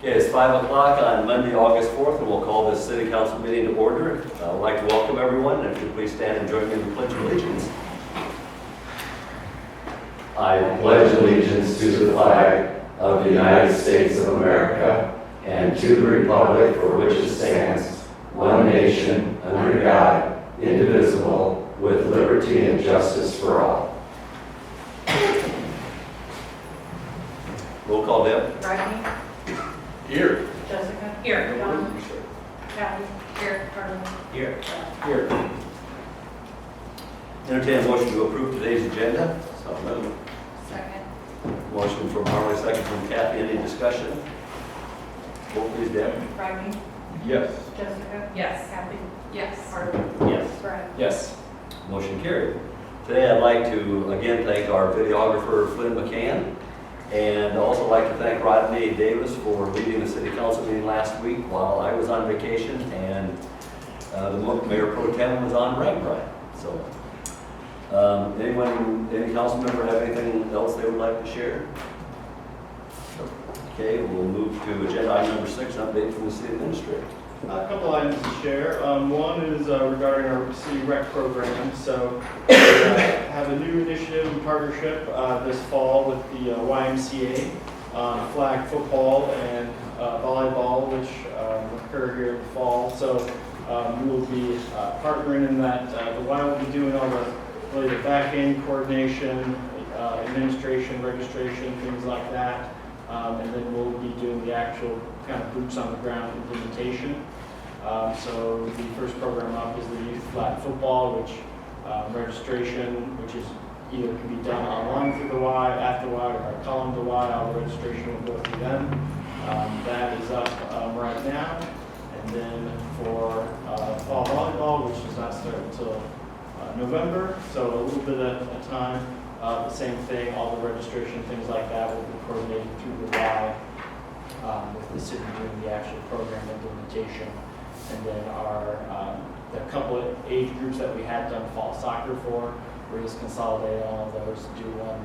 Okay, it's 5 o'clock on Monday, August 4th, and we'll call this city council meeting to order. I'd like to welcome everyone, and if you please stand and join me in the Pledge of Allegiance. I pledge allegiance to the flag of the United States of America and to the republic for which it stands, one nation, under God, indivisible, with liberty and justice for all. Roll call, Deb. Rodney? Here. Jessica? Here. Don? Kathy? Here. Carmen? Here. Here. Entertain a motion to approve today's agenda. So moved. Second. Motion from Harley, second from Kathy. Any discussion? Vote please, Deb. Rodney? Yes. Jessica? Yes. Kathy? Yes. Carmen? Yes. Brad? Yes. Motion carried. Today I'd like to again thank our videographer Flynn McCann, and also like to thank Rodney Davis for leading the city council meeting last week while I was on vacation and the mayor pro tem was on rag ride. So any council member have anything else they would like to share? Okay, we'll move to agenda item number 6, update from the city administrator. A couple items to share. One is regarding our city rec program. So we have a new initiative and partnership this fall with the YMCA on flag football and volleyball, which occur here in the fall. So we will be partnering in that. The Y will be doing all the really the back-end coordination, administration, registration, things like that. And then we'll be doing the actual kind of boots on the ground implementation. So the first program up is the youth flag football, which registration, which is either can be done online through the Y, at the Y, or by calling the Y. All the registration will go through them. That is up right now. And then for fall volleyball, which does not start until November, so a little bit at a time. The same thing, all the registration, things like that will be coordinated through the Y with the city doing the actual program implementation. And then the couple of age groups that we had done fall soccer for, we're just consolidating all of those to do one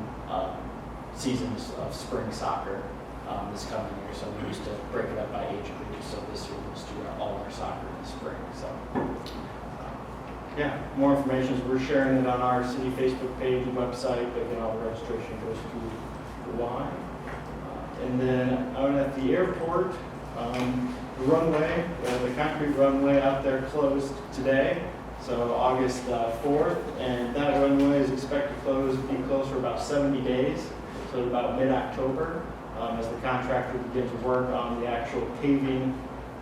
season of spring soccer this coming year. So we used to break it up by age groups, so this year we'll just do all our soccer in the spring. So. Yeah, more information is we're sharing it on our city Facebook page and website, but again, all the registration goes through the Y. And then out at the airport, the runway, the concrete runway out there closed today, so August 4th, and that runway is expected to be closed for about 70 days, so about mid-October, as the contractor begins work on the actual paving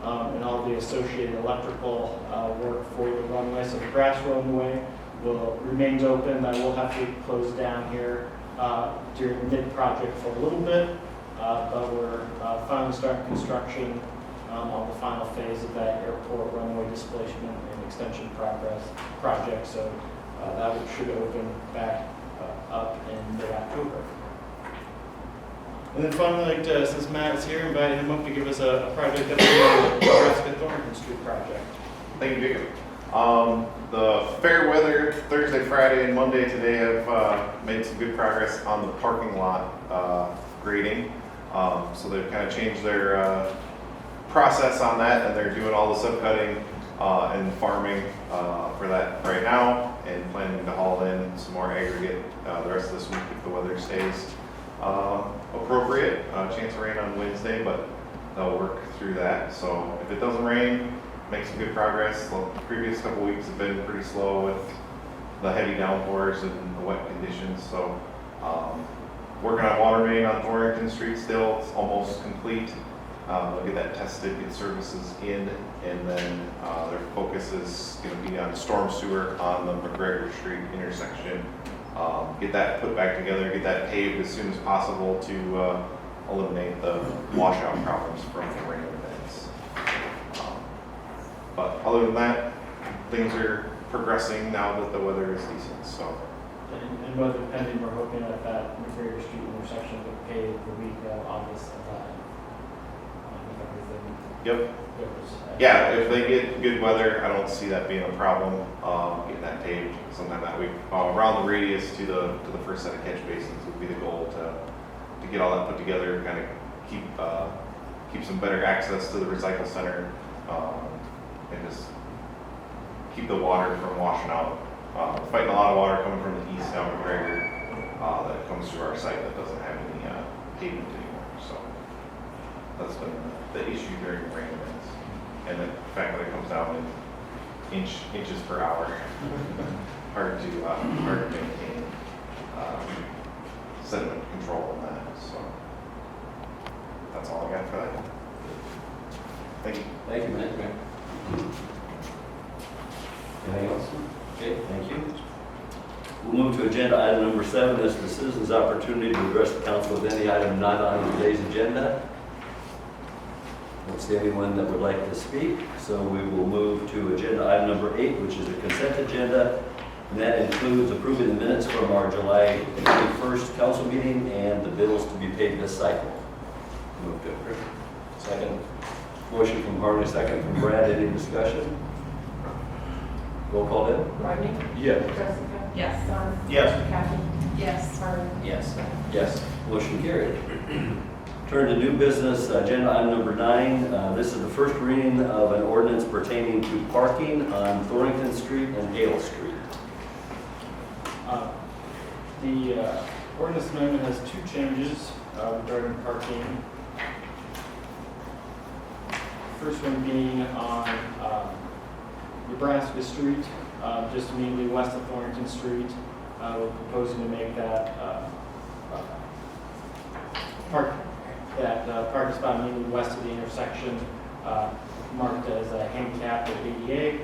and all the associated electrical work for the runway. So the grass runway remains open. That will have to close down here during mid-project for a little bit, but we're finally starting construction on the final phase of that airport runway displacement and extension project. So that should open back up in mid-October. And then finally, since Matt is here, invite him up to give us a project update on the Nebraska Thornton Street project. Thank you, Jacob. The fair weather Thursday, Friday, and Monday today have made some good progress on the parking lot grading. So they've kind of changed their process on that, and they're doing all the subcutting and farming for that right now, and planning to haul in some more aggregate the rest of this week if the weather stays appropriate. Chance of rain on Wednesday, but they'll work through that. So if it doesn't rain, make some good progress. The previous couple weeks have been pretty slow with the heavy downpours and the wet conditions. So working on water main on Thornton Street still, it's almost complete. They'll get that tested, get services in, and then their focus is going to be on storm sewer on the McGregor Street intersection. Get that put back together, get that paved as soon as possible to eliminate the washout problems from the rain events. But other than that, things are progressing now that the weather is decent. So. And weather pending, we're hoping that that McGregor Street intersection will get paved the week of August of that. Yep. Yeah, if they get good weather, I don't see that being a problem. Getting that paved sometime that week. Around the radius to the first set of catch basins would be the goal to get all that put together, kind of keep keeps them better access to the recycle center, and just keep the water from washing out. We're fighting a lot of water coming from the east down McGregor that comes through our site that doesn't have any pavement anymore. So that's been the issue during the rain events, and the fact that it comes down in inches per hour. hard to maintain sediment control on that. So that's all I got for that. Thank you. Thank you, Matt. Anything else? Okay, thank you. We'll move to agenda item number 7. This is the citizens' opportunity to address the council with any item not on today's agenda. Don't see anyone that would like to speak, so we will move to agenda item number 8, which is a consent agenda. And that includes approving the minutes from our July 21st council meeting and the bills to be paid this cycle. Move to approve. Second. Motion from Harley, second from Brad. Any discussion? Roll call in. Rodney? Yes. Jessica? Yes. Don? Yes. Kathy? Yes. Harley? Yes. Yes. Motion carried. Turn to new business, agenda item number 9. This is the first reading of an ordinance pertaining to parking on Thornton Street and Hale Street. The ordinance amendment has 2 changes regarding parking. First one being on Nebraska Street, just immediately west of Thornton Street. We're proposing to make that parking spot immediately west of the intersection marked as handicapped or ADA.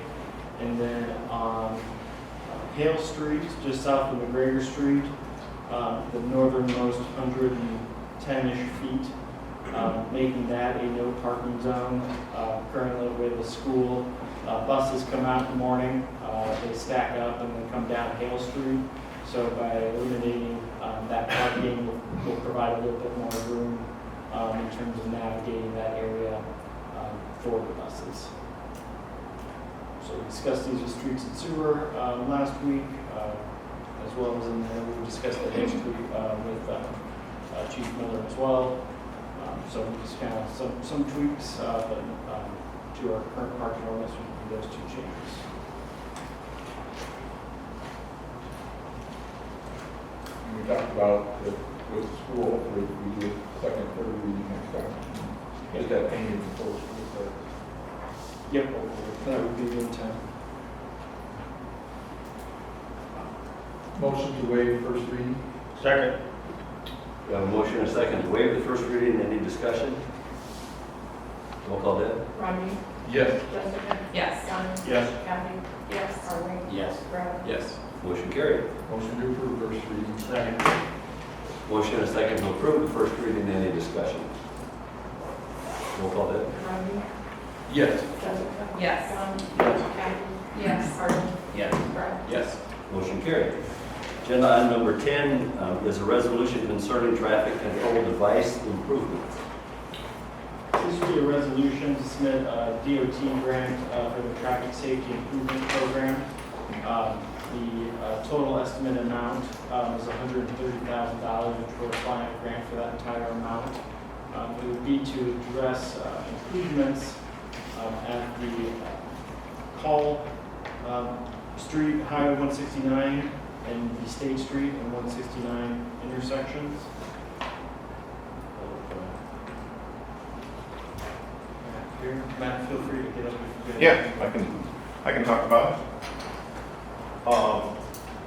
And then on Hale Street, just south of McGregor Street, the northernmost 110-ish feet, making that a no parking zone. Currently with the school, buses come out in the morning, they stack up and then come down Hale Street. So by eliminating that parking, will provide a little bit more room in terms of navigating that area for the buses. So we discussed these with Streets and Sewer last week, as well as we discussed the Hale Street with Chief Miller as well. So we just kind of some tweaks to our current parking ordinance with those 2 changes. We talked about with school, we do second, third reading next time. Get that painted before school starts. Yep, that would be the intent. Motion to waive first reading? Second. We have a motion and a second to waive the first reading. Any discussion? Roll call in. Rodney? Yes. Jessica? Yes. Don? Yes. Kathy? Yes. Harley? Yes. Brad? Yes. Motion carried. Motion to approve first reading? Second. Motion and a second to approve the first reading. Any discussion? Roll call in. Rodney? Yes. Jessica? Yes. Don? Yes. Kathy? Yes. Harley? Yes. Brad? Yes. Motion carried. Agenda item number 10 is a resolution concerning traffic control device improvements. This would be a resolution to submit a DOT grant for the Traffic Safety Improvement Program. The total estimate amount is $130,000, which we're applying a grant for that entire amount. It would be to address improvements at the Call Street, Highway 169, and the State Street and 169 intersections. Here, Matt, feel free to get up if you Yeah, I can talk about it. So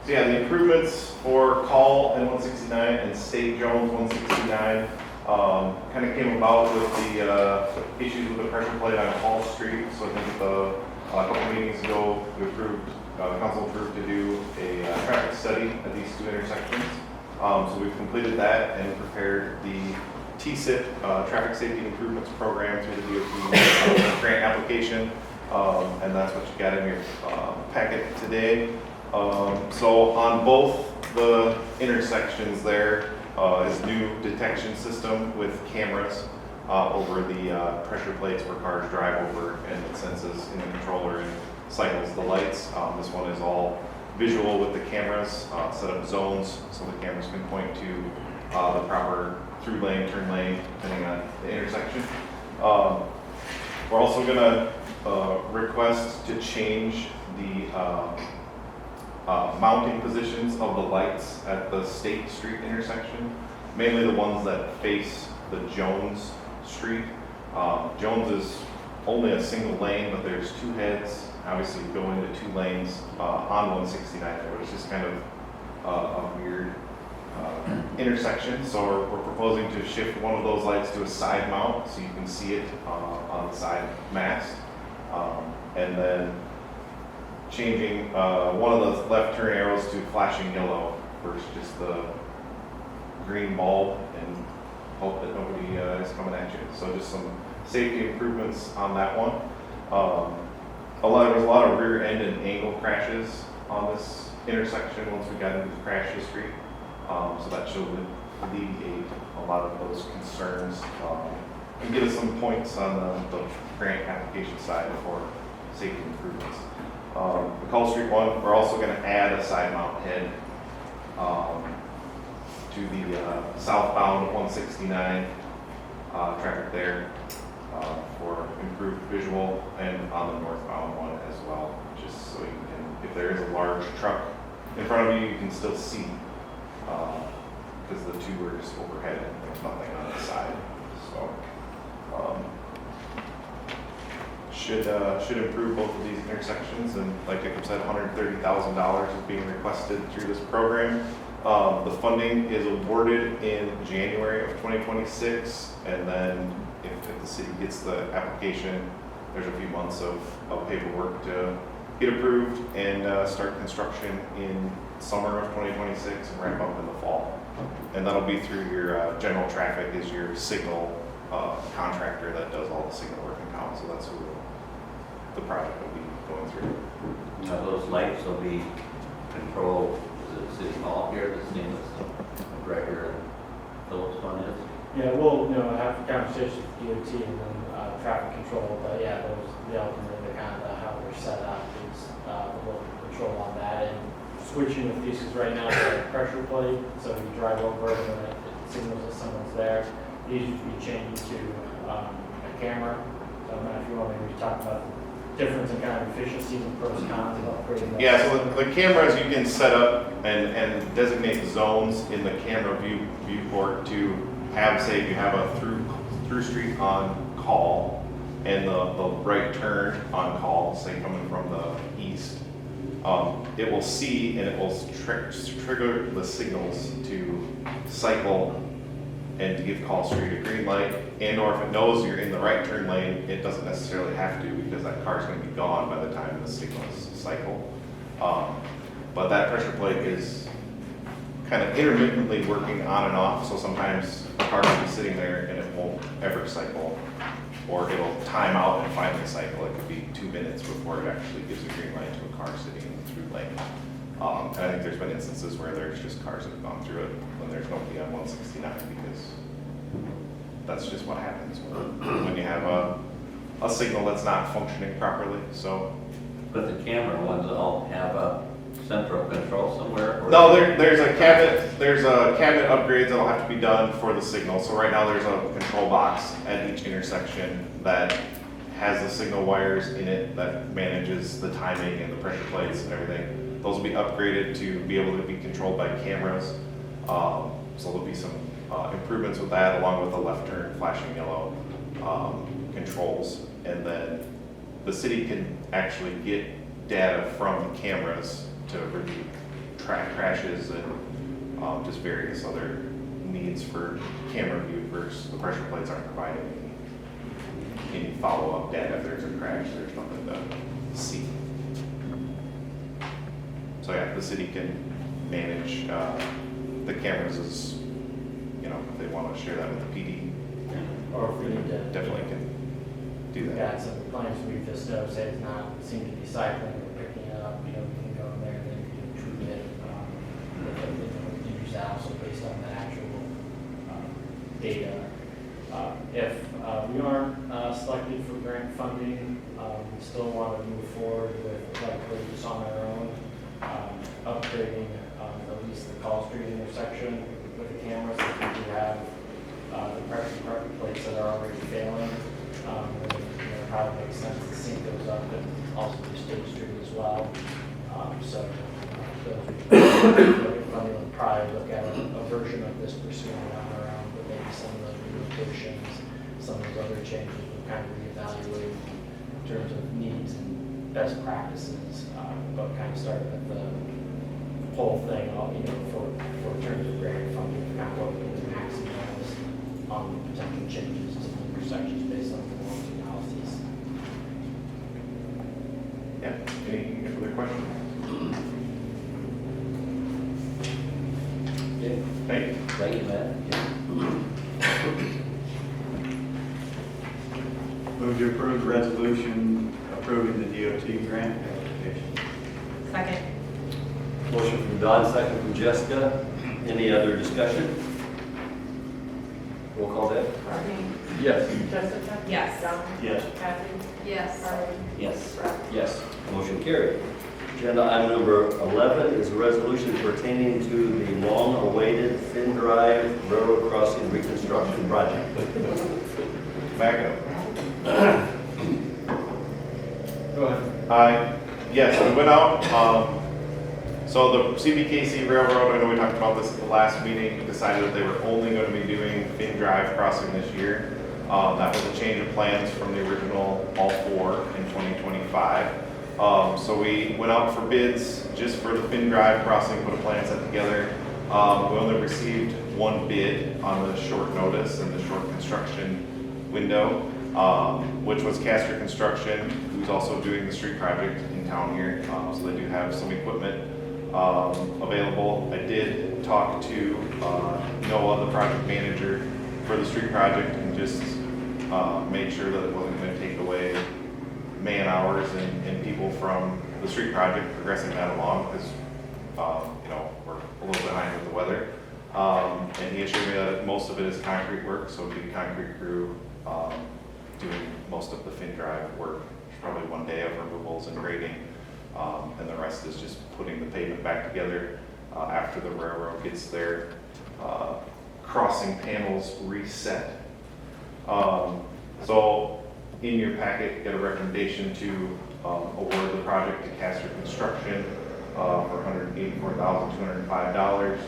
yeah, the improvements for Call and 169 and State Jones 169 kind of came about with the issues with the pressure plate on Hall Street. So I think a couple meetings ago, we approved, council approved to do a traffic study at these 2 intersections. So we've completed that and prepared the TSIP, Traffic Safety Improvements Program through the DOT grant application. And that's what you got in your packet today. So on both the intersections there is new detection system with cameras over the pressure plates where cars drive over, and it senses in the controller and cycles the lights. This one is all visual with the cameras, set up zones so the cameras can point to the proper through lane, turn lane, depending on the intersection. We're also gonna request to change the mounting positions of the lights at the State Street intersection, mainly the ones that face the Jones Street. Jones is only a single lane, but there's two heads, obviously go into two lanes on 169 there, which is just kind of a weird intersection. So we're proposing to shift one of those lights to a side mount so you can see it on the side mast. And then changing one of the left turn arrows to flashing yellow versus just the green bulb, and hope that nobody is coming at you. So just some safety improvements on that one. There was a lot of rear end and angle crashes on this intersection once we got into the crash history. So that should alleviate a lot of those concerns and get us some points on the grant application side for safety improvements. The Call Street one, we're also going to add a side mount head to the southbound 169 traffic there for improved visual, and on the northbound one as well, just so you can, if there is a large truck in front of you, you can still see, because the two are just overhead and there's nothing on the side. So should improve both of these intersections, and like Jacob said, $130,000 is being requested through this program. The funding is awarded in January of 2026, and then if the city gets the application, there's a few months of paperwork to get approved and start construction in summer of 2026 and wrap up in the fall. And that'll be through your General Traffic is your signal contractor that does all the signal work in town. So that's who the project will be going through. Now, those lights will be controlled, is it City Hall here, the same as McGregor and Phillips one is? Yeah, we'll, have a conversation with DOT and then traffic control, but yeah, those, the ultimately kind of how they're set up is we'll control on that, and switching with these, because right now it's a pressure plate, so you drive over it and it signals that someone's there. These would be changed to a camera. So I don't know if you want me to talk about the difference in kind of efficiencies and pros and cons of upgrading that. Yeah, so the cameras you can set up and designate zones in the camera viewport to have, say, if you have a through street on call and the right turn on call, say coming from the east, it will see and it will trigger the signals to cycle and to give Call Street a green light, and or if it knows you're in the right turn lane, it doesn't necessarily have to, because that car's going to be gone by the time the signals cycle. But that pressure plate is kind of intermittently working on and off, so sometimes a car will be sitting there and it won't ever cycle, or it'll time out and finally cycle. It could be 2 minutes before it actually gives a green light to a car sitting in the through lane. And I think there's been instances where there's just cars that have gone through it when there's nobody on 169, because that's just what happens when you have a signal that's not functioning properly. So, But the camera ones all have a central control somewhere? Or no, there's a cabinet upgrades that'll have to be done for the signal. So right now there's a control box at each intersection that has the signal wires in it that manages the timing and the pressure plates and everything. Those will be upgraded to be able to be controlled by cameras. So there'll be some improvements with that, along with the left turn flashing yellow controls. And then the city can actually get data from the cameras to review track crashes and just various other needs for camera view versus the pressure plates aren't providing any follow-up data. If there's a crash, there's nothing to see. So yeah, the city can manage the cameras as, if they want to share that with the PD, Or if we need to. definitely can do We've that. got some claims we've just noticed it's not seem to be cycling or picking it up, we can go in there and then we can treat it. We can use that also based on the actual data. If we aren't selected for grant funding, we still want to move forward with, likely just on our own, upgrading at least the Call Street intersection with the cameras. If we do have the pressure plates that are already failing, probably makes sense to sync those up and also do State Street as well. So those would probably look at a version of this pursuing around but maybe some of those relocations, some of those other changes we'll kind of reevaluate in terms of needs and best practices, but kind of start with the whole thing, for terms of grant funding, kind of what we can maximize on potential changes to the intersections based on the warranty analyses. Yeah, any other questions? Okay, Thank you. thank you, Matt. Move to approve the resolution approving the DOT grant application. Second. Motion from Don, second from Jessica. Any other discussion? Roll call, Deb. Rodney? Yes. Jessica? Yes. Don? Yes. Kathy? Yes. Harley? Yes. Brett? Yes. Motion carried. Agenda item number 11 is a resolution pertaining to the long-awaited Finn Drive Railroad Crossing Reconstruction Project. Back up. Go ahead. Yes, we went out, so the CBKC Railroad, I know we talked about this at the last meeting, decided that they were only going to be doing Finn Drive crossing this year. That was a change of plans from the original all four in 2025. So we went out for bids just for the Finn Drive crossing, put a plan set together. We only received one bid on the short notice and the short construction window, which was Castor Construction, who's also doing the street project in town here. So they do have some equipment available. I did talk to Noah, the project manager for the street project, and just made sure that it wasn't going to take away man hours and people from the street project, progressing that along, because we're a little behind with the weather. And he assured me that most of it is concrete work, so it'd be concrete crew doing most of the Finn Drive work. There's probably one day of removals and grading, and the rest is just putting the pavement back together after the railroad gets their crossing panels reset. So in your packet, you get a recommendation to award the project to Castor Construction for $184,205.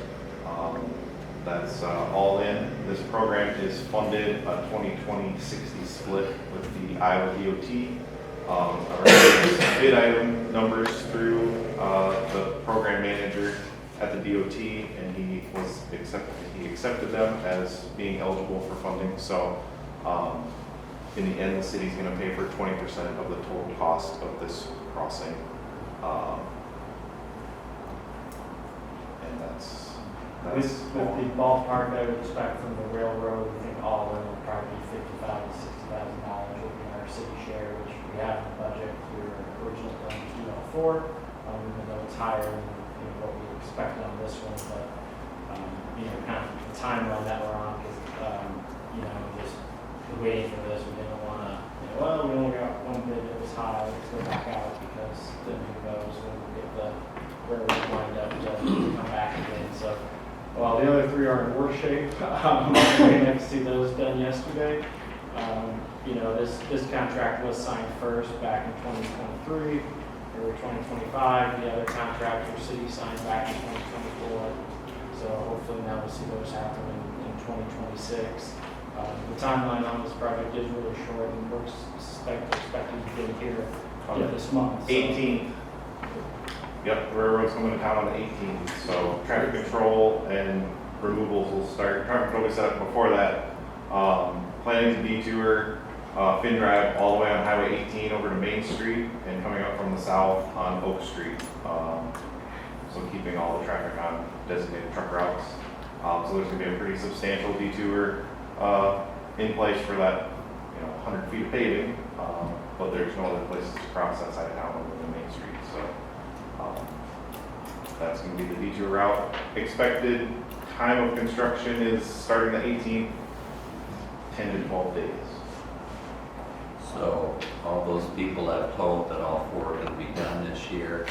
That's all in. This program is funded a 2020-60 split with the Iowa DOT. I ran bid item numbers through the program manager at the DOT, and he accepted them as being eligible for funding. So in the end, the city's going to pay for 20% of the total cost of this crossing, and that's. With the ballpark I would expect from the railroad, I think all in will probably be $55,000 to $60,000 would be our city share, which we have in the budget through our original plan 204, even though it's higher than what we expected on this one, but kind of the timeline that we're on, because just waiting for this, we didn't want to, we only got one bid that was high, let's go back out, because then who knows when we get the railroad lined up to come back again. So while the other three are in worse shape, I'm waiting to see those done yesterday. This contract was signed first back in 2023 or 2025. The other contract for city signed back in 2024. So hopefully now we'll see those happen in 2026. The timeline on this project is really short, and we're expected to get here this month. So. 18th. Yep, the railroad's coming to town on the 18th, so traffic control and removals will start. Traffic control will be set up before that. Planning to detour Finn Drive all the way on Highway 18 over to Main Street and coming up from the south on Oak Street. So keeping all the traffic on designated truck routes. So there's going to be a pretty substantial detour in place for that 100 feet of paving, but there's no other places to cross that side of town other than Main Street. So that's going to be the detour route. Expected time of construction is starting the 18th, 10 to 12 days. So all those people have hope that all four are going to be done this year.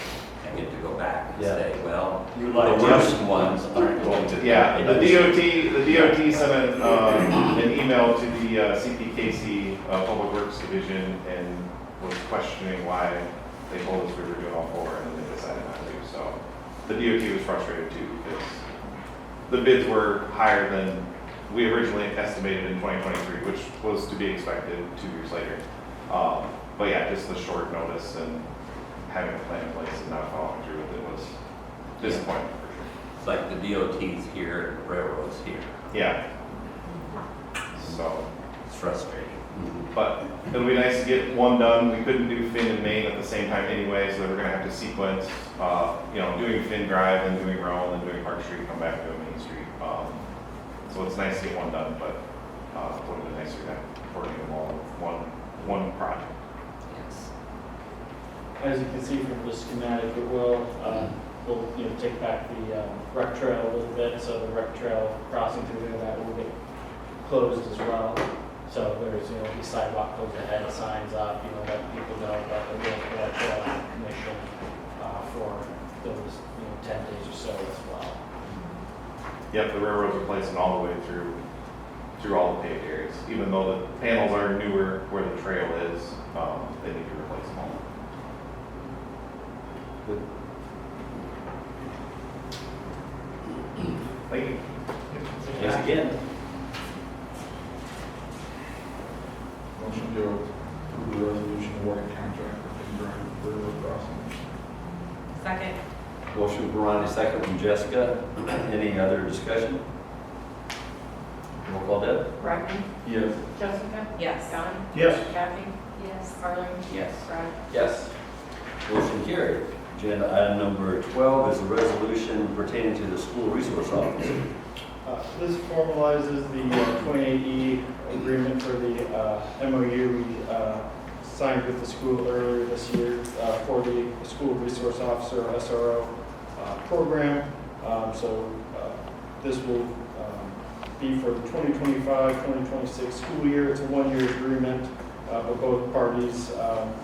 I get to go back and Yeah. say, well, You the like worst ones aren't going to. Yeah, the DOT sent an email to the CPKC Public Works Division and was questioning why they told us we were doing all four and then they decided not to. So the DOT was frustrated too because the bids were higher than we originally estimated in 2023, which was to be expected 2 years later. But yeah, just the short notice and having a plan in place and not following through with it was disappointing for sure. It's like the DOT's here and the railroad's here. Yeah. So, It's frustrating. but it'll be nice to get one done. We couldn't do Finn and Main at the same time anyway, so we're gonna have to sequence, doing Finn Drive and doing Rome and doing Park Street, come back to Main Street. So it's nice to get one done, but it would have been nicer to coordinate them all with one project. Yes. As you can see from the schematic, it will, we'll, take back the rec trail a little bit, so the rec trail crossing through there, that will get closed as well. So there's, the sidewalk goes ahead, signs up, let people know about the rec trail commission for those, 10 days or so as well. Yep, the railroads are placing all the way through all the paved areas. Even though the panels are newer where the trail is, they need to replace them all. Good. Thank you. Thanks again. Motion to approve the resolution awarding contract for Finn Drive Railroad Crossing. Second. Motion from Ronnie, second from Jessica. Any other discussion? Roll call, Deb? Rodney? Yes. Jessica? Yes. Don? Yes. Kathy? Yes. Harlan? Yes. Brad? Yes. Motion carried. Agenda item number 12 is a resolution pertaining to the school resource office. This formalizes the 28E agreement for the MOU we signed with the school earlier this year for the school resource officer, SRO program. This will be for the 2025-2026 school year. It's a one-year agreement, but both parties,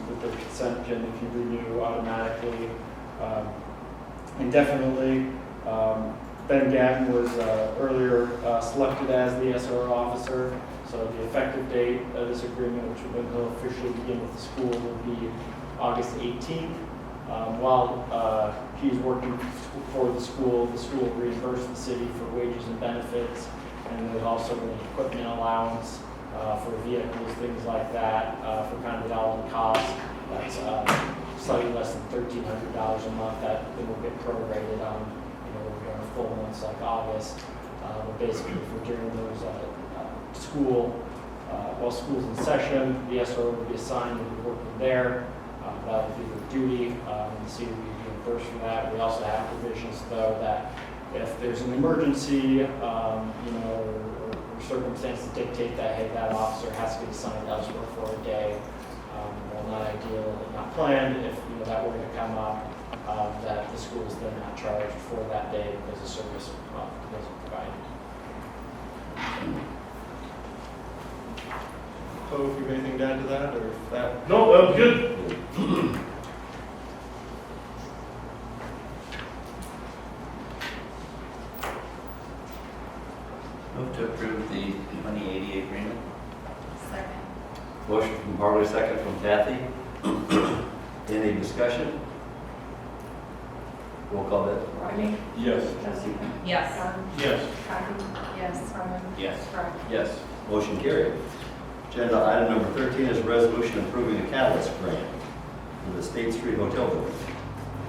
with their consent, can if you renew automatically, indefinitely. Ben Gatton was earlier selected as the SRO officer, so the effective date of this agreement, which will officially begin with the school, will be August 18th. While he's working for the school will reimburse the city for wages and benefits, and there's also an equipment allowance for vehicles, things like that, for kind of the all-in cost. That's slightly less than $1,300 a month. That then will get prorated on, during full months like August. But basically, for during those while school's in session, the SRO will be assigned to be working there. That will be their duty, and the city will be reimbursed for that. We also have provisions, though, that if there's an emergency, or circumstances dictate that, hey, that officer has to be assigned elsewhere for a day, well, not ideal, not planned, if that were to come up, that the school is then not charged for that day because the service wasn't provided. So if you have anything to add to that, or if that? No, that was good. Move to approve the 2080 agreement. Second. Motion from Harley, second from Kathy. Any discussion? Roll call, Deb? Rodney? Yes. Jessica? Yes. Don? Yes. Kathy? Yes. Harlan? Yes. Brad? Yes. Motion carried. Agenda item number 13 is a resolution approving a catalyst grant for the State Street Hotel building.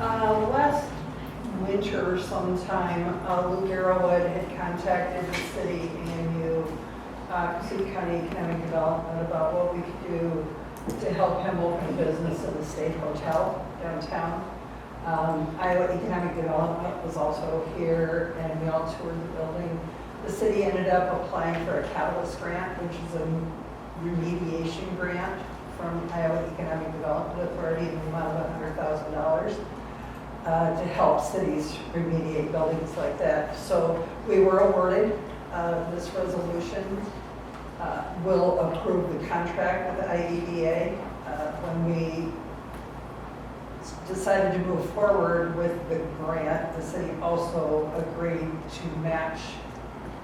Last winter sometime, Lou Garrowwood had contacted the city and Cassup County Economic Development about what we could do to help him open business in the State Hotel downtown. Iowa Economic Development was also here and we all toured the building. The city ended up applying for a catalyst grant, which is a remediation grant from Iowa Economic Development Authority in the amount of $100,000 to help cities remediate buildings like that. So we were awarded this resolution. Will approve the contract with the IEDA. When we decided to move forward with the grant, the city also agreed to match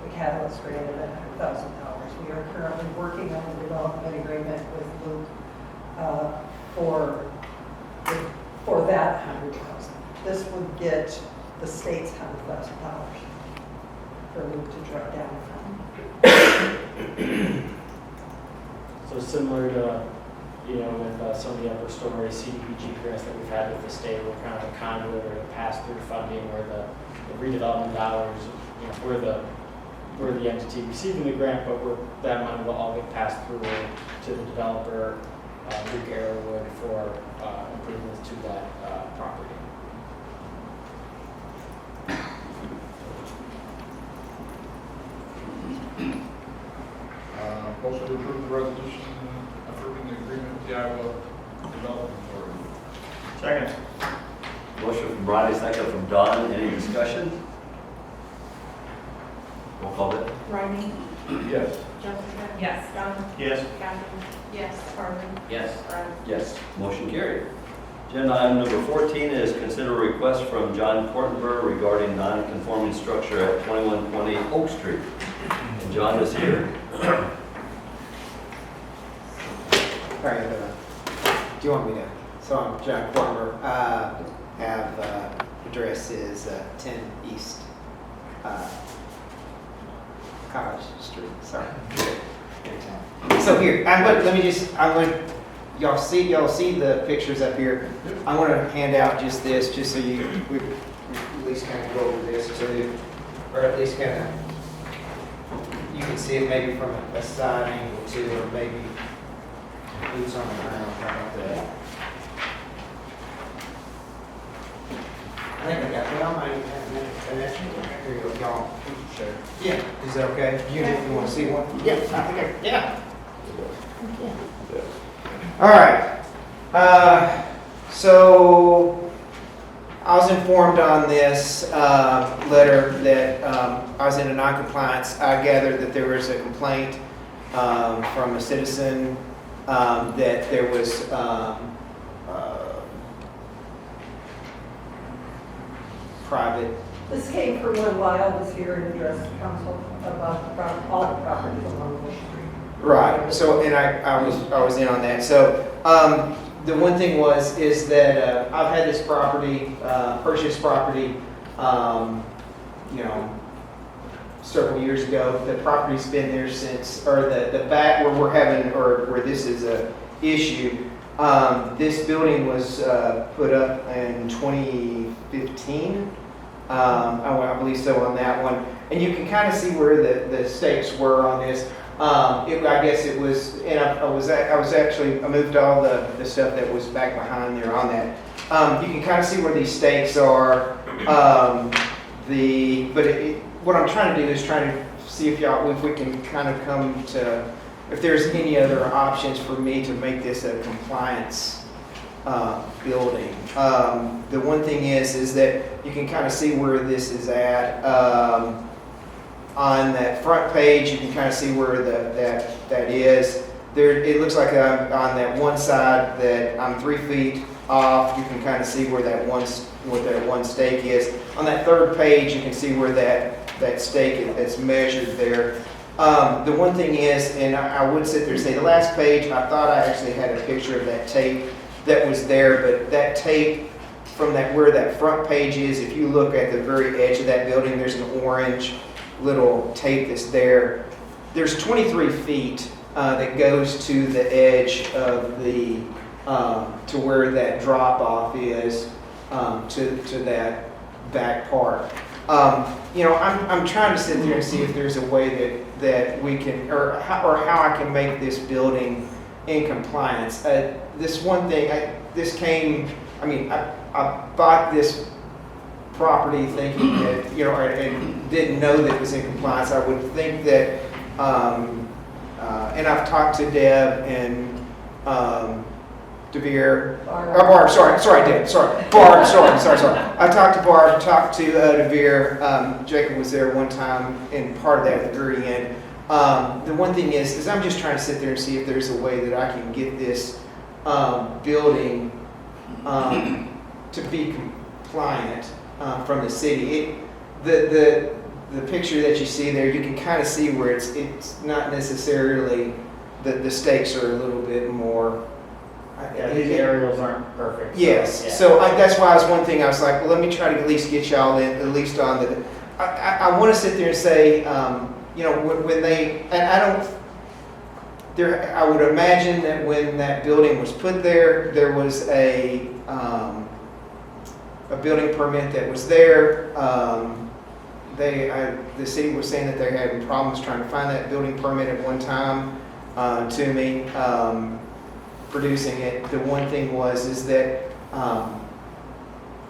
the Catalyst grant at $100,000. We are currently working on the development agreement with Luke for that $100,000. This would get the state's $100,000 for Luke to draw down from. So similar to, with some of the upper story CDBG grants that we've had with the state, we're kind of a conduit or a pass-through funding where the redevelopment dollars, we're the entity receiving the grant, but that money will all get passed through to the developer, Luke Arrowwood, for improvements to that property. Motion to approve the resolution approving the agreement with the Iowa Development Authority. Second. Motion from Ronnie, second from Don. Any discussion? Roll call it. Rodney? Yes. Jessica? Yes. Don? Yes. Kathy? Yes. Harlan? Yes. Brad? Yes. Motion carried. Agenda item number 14 is consider a request from John Kortenberg regarding non-conforming structure at 2120 Oak Street. And John is here. All right, do you want me to? So I'm John Kortenberg. Address is 10 East College Street. Sorry. So here, y'all see the pictures up here. I want to hand out just this, just so we at least kind of go over this, or at least kind of you can see it maybe from a side angle too, or maybe boots on the ground, how about that? I think I got, well, I might have here you go, y'all. Sure. Yeah, is that okay? You want to see one? Yeah, I think yeah. All right. So I was informed on this letter that I was in a non-compliance. I gathered that there was a complaint from a citizen that there was private. This came from when Lyle was here and addressed the council about all the properties along the street. Right. So, and I was in on that. So, the one thing is that I've had this property, purchased property, several years ago. The property's been there since, or the back where we're having, or where this is a issue. This building was put up in 2015. I believe so on that one. And you can kind of see where the stakes were on this. I guess it was, and I moved all the stuff that was back behind there on that. You can kind of see where these stakes are. What I'm trying to do is trying to see if we can kind of come to, if there's any other options for me to make this a compliance building. The one thing is that you can kind of see where this is at. On that front page, you can kind of see where that is. There, it looks like I'm on that one side that I'm 3 feet off. You can kind of see where that one stake is. On that third page, you can see where that stake is measured there. The one thing is, and I would sit there and say, the last page, I thought I actually had a picture of that tape that was there, but that tape from where that front page is, if you look at the very edge of that building, there's an orange little tape that's there. There's 23 feet that goes to the edge of the to where that drop off is to that back part. I'm trying to sit there and see if there's a way that we can, or how I can make this building in compliance. This one thing, I bought this property thinking that, and didn't know that it was in compliance. I would think that, and I've talked to Deb and DeVere, Barb, sorry, Deb, Barb, sorry. I talked to Barb, talked to DeVere, Jacob was there one time, and part of that at the very end. The one thing is I'm just trying to sit there and see if there's a way that I can get this building to be compliant from the city. The picture that you see there, you can kind of see where it's not necessarily, the stakes are a little bit more. Yeah, these aerials aren't perfect. so, Yes, yeah. so that's why I was one thing, I was like, well, let me try to at least get y'all in, at least on the, I want to sit there and say, you know, when they, and I don't, there, I would imagine that when that building was put there, there was a building permit that was there. The city was saying that they're having problems trying to find that building permit at one time to me. Producing it. The one thing is that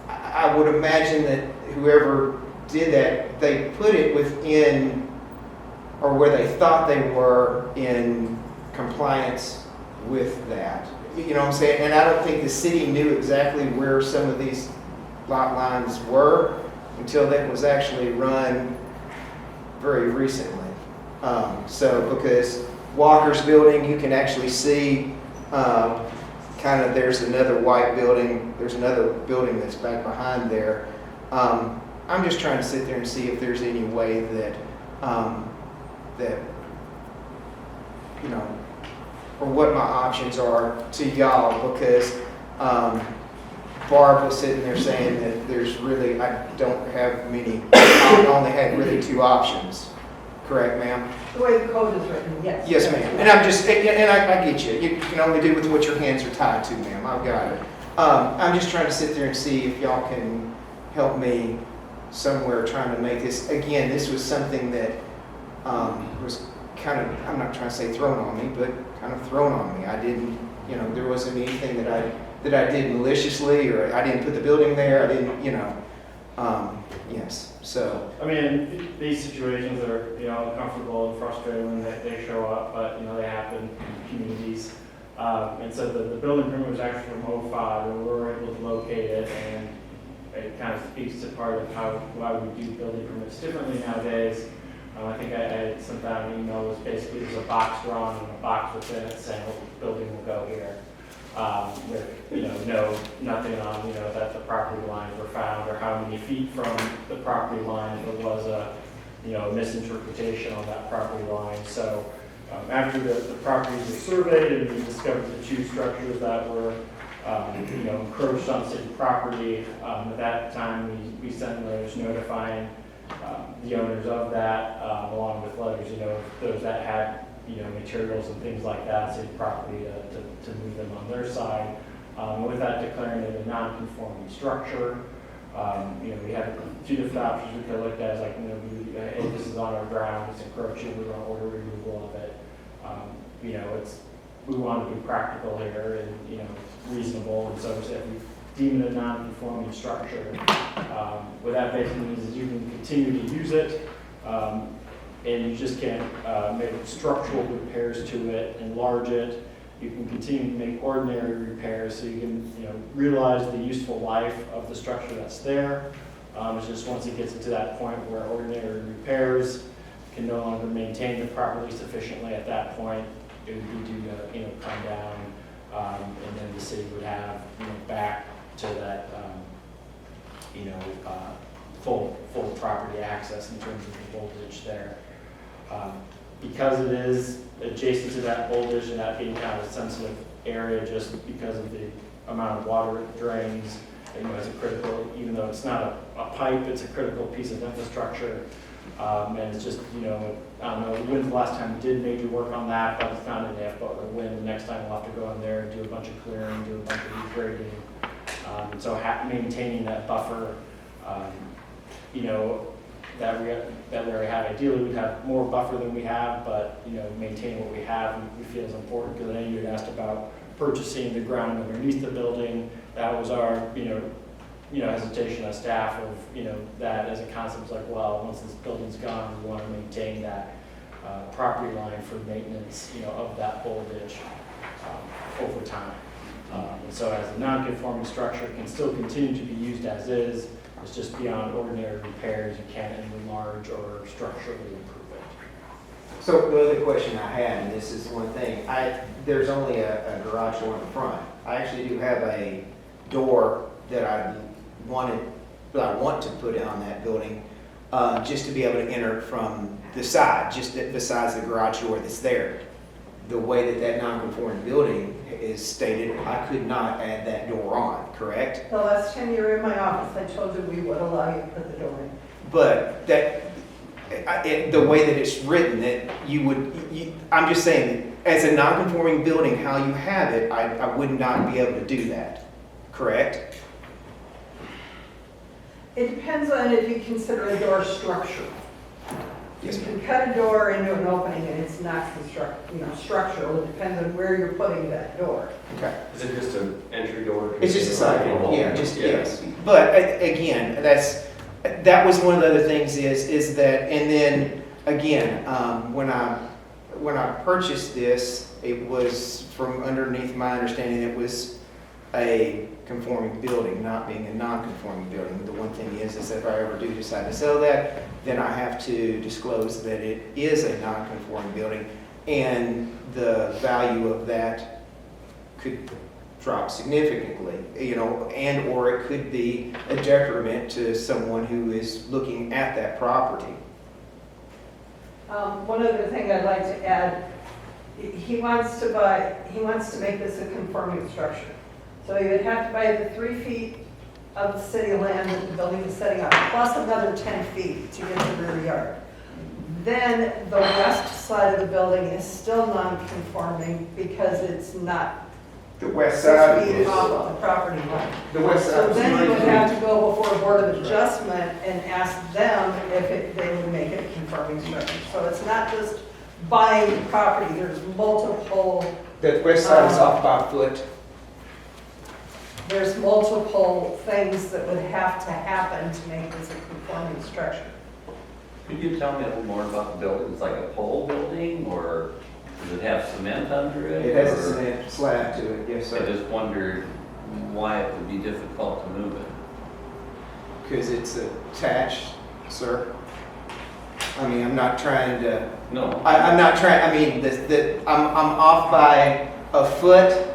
I would imagine that whoever did that, they put it within, or where they thought they were in compliance with that. You know what I'm saying? And I don't think the city knew exactly where some of these lot lines were until that was actually run very recently. So because Walker's building, you can actually see kind of, there's another white building, there's another building that's back behind there. I'm just trying to sit there and see if there's any way that, that, you know, or what my options are to y'all, because Barb was sitting there saying that there's really, I don't have many, I only had really 2 options. Correct, ma'am? The way the code is written, yes. Yes, ma'am. And I'm just, and I get you. You can only do with what your hands are tied to, ma'am. I've got it. I'm just trying to sit there and see if y'all can help me somewhere trying to make this. Again, this was something that was kind of, I'm not trying to say thrown on me, but kind of thrown on me. I didn't, you know, there wasn't anything that I did maliciously, or I didn't put the building there. I didn't, you know, yes. So. I mean, these situations are, you know, uncomfortable and frustrating when they show up, but, you know, they happen in communities. And so the building permit was actually from 2005, and we were able to locate it, and it kind of speaks to part of why we do building permits differently nowadays. I think I sent out an email, was basically there's a box drawn and a box within it saying, well, the building will go here. With, you know, nothing on, you know, that the property lines were found, or how many feet from the property line, if there was a, you know, misinterpretation on that property line. So after the properties were surveyed and we discovered the 2 structures that were, you know, encroached on city property, at that time we sent letters notifying the owners of that, along with letters, you know, those that had, you know, materials and things like that, city property to move them on their side. With that, declaring it a non-conforming structure. You know, we had 2 different options we could look at, as like, you know, hey, this is on our ground, it's encroaching, we want to order removal of it. You know, we want to be practical here and, you know, reasonable, and so if we deem it a non-conforming structure, what that basically means is you can continue to use it, and you just can't make structural repairs to it, enlarge it. You can continue to make ordinary repairs, so you can, you know, realize the useful life of the structure that's there. It's just once it gets to that point where ordinary repairs can no longer maintain the property sufficiently, at that point it would be due to, you know, come down, and then the city would have, you know, back to that, you know, full property access in terms of the voltage there. Because it is adjacent to that voltage and that being kind of a sensitive area, just because of the amount of water it drains, you know, it's a critical, even though it's not a pipe, it's a critical piece of infrastructure. And it's just, you know, I don't know, when's the last time we did major work on that, but it's not enough, but when the next time we'll have to go in there and do a bunch of clearing, do a bunch of regrading. So maintaining that buffer, you know, that we already have. Ideally, we'd have more buffer than we have, but, you know, maintaining what we have, we feel is important, because I know you had asked about purchasing the ground underneath the building. That was our, you know, hesitation as staff of, you know, that as a concept, is like, well, once this building's gone, we want to maintain that property line for maintenance, you know, of that voltage over time. And so as a non-conforming structure, it can still continue to be used as is. It's just beyond ordinary repairs. You can't enlarge or structurally improve it. So the other question I had, and this is one thing, there's only a garage door in the front. I actually do have a door that I want to put on that building, just to be able to enter from the side, just besides the garage door that's there. The way that that non-conforming building is stated, I could not add that door on, correct? The last time you were in my office, I told you we would allow you to put the door in. But the way that it's written, that I'm just saying, as a non-conforming building, how you have it, I would not be able to do that, correct? It depends on if you consider a door structure. You Yes, can cut a door into an opening and it's not structural. It depends on where you're putting that door. Okay. Is it just an entry door? It's just a side door, yeah, yes. But again, that was one of the other things is that, and then, again, when I purchased this, it was, from underneath my understanding, it was a conforming building, not being a non-conforming building. The one thing is if I ever do decide to sell that, then I have to disclose that it is a non-conforming building, and the value of that could drop significantly, and or it could be a detriment to someone who is looking at that property. One other thing I'd like to add, he wants to make this a conforming structure. So he would have to buy the 3 feet of the city land that the building is setting up, plus another 10 feet to get the rear yard. Then the west side of the building is still non-conforming because it's not The west 6 side feet is, off of the property line. the west side So is then you would 9 have feet. to go before a board of adjustment and ask them if they would make it a conforming structure. So it's not just buying property, there's multiple The west side is off by a foot. There's multiple things that would have to happen to make this a conforming structure. Could you tell me a little more about the building? It's like a pole building, or does it have cement under it? It has a or- cement slab to it, yes, I sir. just wondered why it would be difficult to move it. Because it's attached, sir. I mean, I'm not trying to, No. I'm not trying, I mean, I'm off by a foot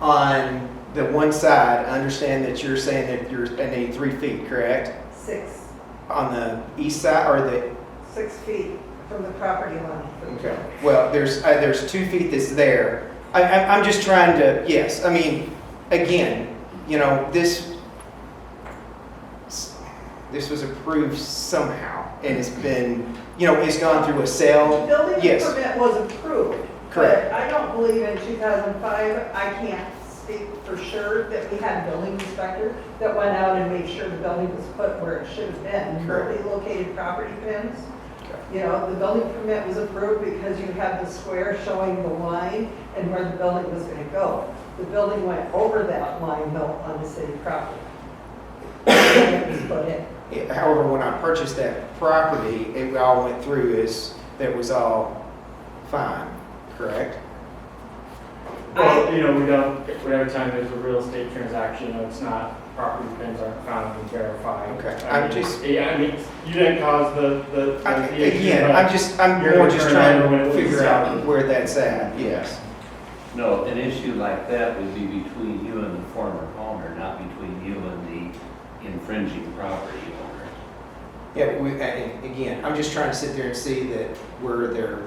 on the one side. I understand that you're saying that I need 3 feet, correct? 6 On the east side, or the, 6 feet from the property line. okay, well, there's 2 feet that's there. I'm just trying to, yes, I mean, again, this was approved somehow, and it's been, it's gone through a The sale. building Yes. permit was approved. Correct. But I don't believe in 2005, I can't speak for sure that we had a building inspector that went out and made sure the building was put where it should have been. Correct. Nobody located property pins. Okay. The building permit was approved because you had the square showing the line and where the building was going to go. The building went over that line though on the city property. And it was put in. However, when I purchased that property, it all went through that was all fine, correct? Well, we don't, whatever time there's a real estate transaction, it's not, property pins aren't found and verified. Okay, I I'm mean, just- Yeah, I mean, you didn't cause the issue, Again, but I'm You're more just trying trying to to when it was figure out selling. where that's at, yes. No, an issue like that would be between you and the former owner, not between you and the infringing property owner. Yeah, but again, I'm just trying to sit there and see that where they're,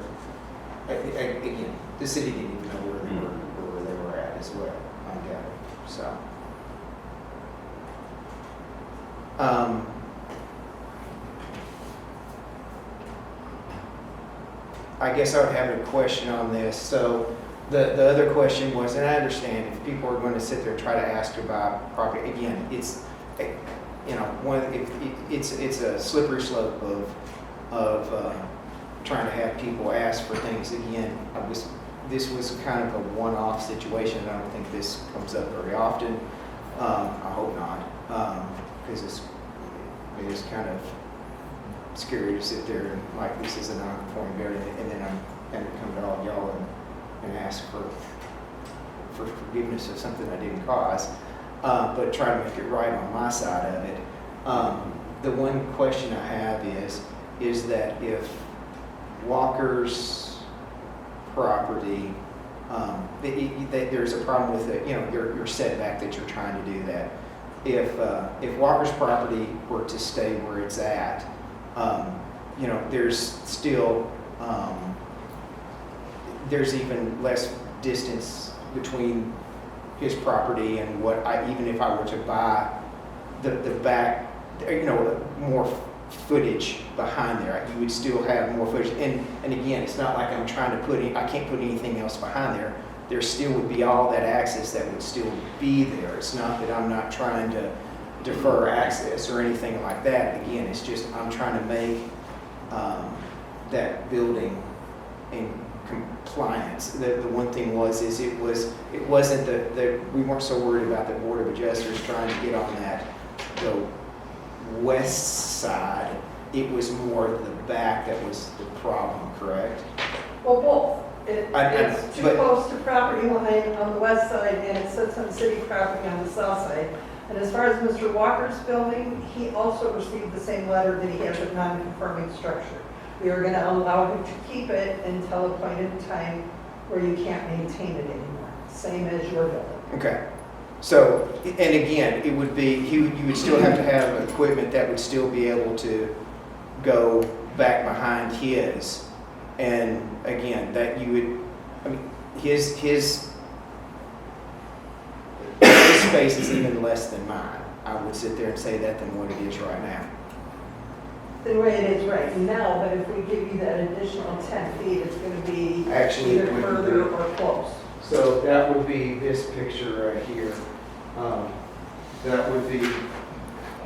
again, the city didn't even know where they were at as well, I gather, so. I guess I would have a question on this. So the other question was, and I understand if people are going to sit there and try to ask about property, again, it's, it's a slippery slope of trying to have people ask for things. Again, this was kind of a one-off situation. I don't think this comes up very often. I hope not, because it is kind of scary to sit there and like this is a non-conforming building, and then I'm going to come to all y'all and ask for forgiveness of something I didn't cause, but try to make it right on my side of it. The one question I have is that if Walker's property, there's a problem with it, your setback that you're trying to do that. if Walker's property were to stay where it's at, you know, there's still, there's even less distance between his property and what even if I were to buy the back, you know, more footage behind there, you would still have more footage. And again, it's not like I'm trying to I can't put anything else behind there. There still would be all that access that would still be there. It's not that I'm not trying to defer access or anything like that. Again, it's just I'm trying to make that building in compliance. The one thing is it wasn't we weren't so worried about the Board of Adjusters trying to get on the west side. It was more the back that was the problem, correct? Well, both. It's too but- close to property line on the west side, and it sits on city property on the south side. And as far as Mr. Walker's building, he also received the same letter that he has a non-conforming structure. We are going to allow him to keep it until a point in time where you can't maintain it anymore, same as your building. Okay. So, and again, it would be, you would still have to have equipment that would still be able to go back behind his. And again, that you would, I mean, his space is even less than mine. I would sit there and say that than what it is right now. The way it is right now, but if we give you that additional 10 feet, it's going to be Actually, it either wouldn't further be. or close. So that would be this picture right here. That would be,